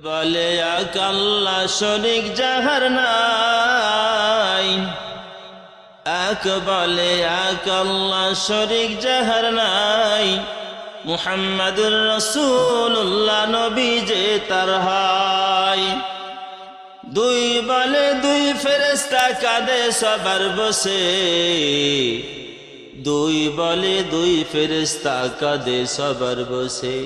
বলে এক আল্লাহ শরীক যাহার নাই, এক বলে এক আল্লাহ শরীক যাহার নাই, মুহাম্মাদুর রাসূলুল্লাহ নবী যে তার হাই। দুই বলে দুই ফেরেশতা কাঁদে সবার বসে, দুই বলে দুই ফেরেশতা কাঁদে সবার বসে।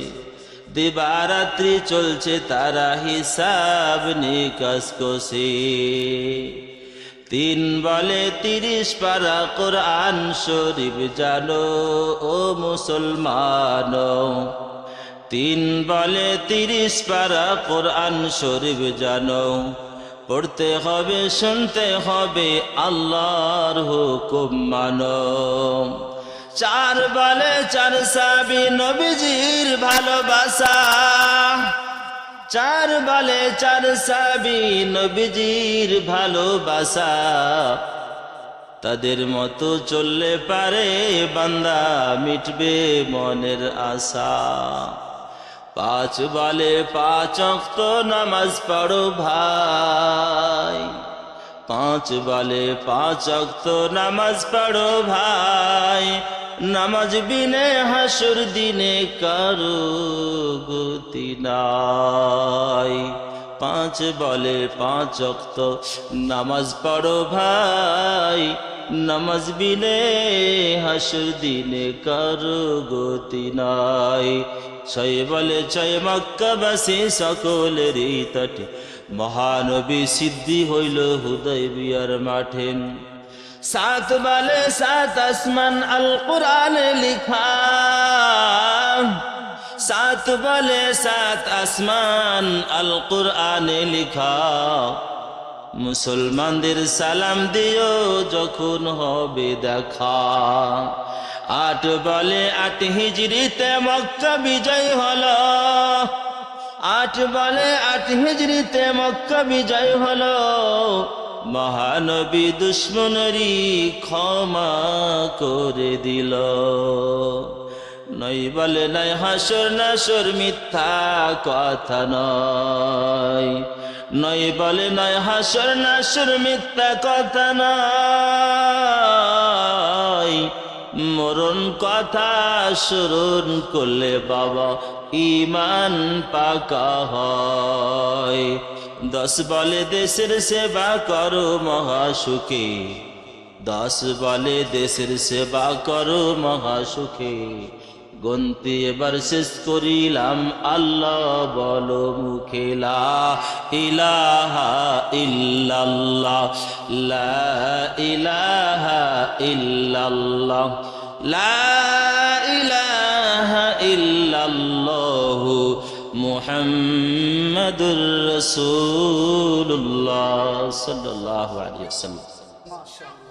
দিবারাত্রি চলছে তারা হিসাব নিকাশ কষে। তিন বলে 30 পারা কোরআন শরীফ জানো ও মুসলমান। তিন বলে 30 পারা কোরআন শরীফ জানো, পড়তে হবে শুনতে হবে আল্লাহর হুকুম মানো। চার বলে 4 সাহাবী নবীজির ভালোবাসা, চার বলে 4 সাহাবী নবীজির ভালোবাসা। তাদের মতো চললে পারে বান্দা মিটবে মনের আশা। 5 বলে 5 ওয়াক্ত নামাজ পড়ো ভাই, 5 বলে 5 ওয়াক্ত নামাজ পড়ো ভাই। নামাজ বিনে হাসর দিনে কারো গতি নাই। 5 বলে 5 ওয়াক্ত নামাজ পড়ো ভাই, নামাজ বিনে হাসর দিনে কারো গতি নাই। 6 বলে 6 মক্কাবাসী সকলেরই তটে, মহানবী সিদ্ধি হইল হুদায়বিয়ার মাঠে। 7 বলে 7 আসমান আল কোরআনে লিখা, 7 বলে 7 আসমান আল কোরআনে লিখা। মুসলমানদের সালাম দিও যখন হবে দেখা। 8 বলে 8 হিজরিতে মক্কা বিজয় হলো, 8 বলে 8 হিজরিতে মক্কা বিজয় হলো। মহানবী দুশ্মনেরই ক্ষমা করে দিল। 9 বলে 9 হাসর নাসর মিথ্যা কথা নয়, 9 বলে 9 হাসর নাসর মিথ্যা কথা নয়। মরণ কথা স্মরণ করলে বাবা ঈমান পাকা হয়। 10 বলে দেশের সেবা করো মহাসুখে, 10 বলে দেশের সেবা করো মহাসুখে। গন্তি এবার শেষ করিলাম আল্লাহ বলো মুখে, লা ইলাহা ইল্লাল্লাহ, লা ইলাহা ইল্লাল্লাহ, লা ইলাহা ইল্লাল্লাহ, মুহাম্মাদুর রাসূলুল্লাহ সাল্লাল্লাহু আলাইহি ওয়াসাল্লাম।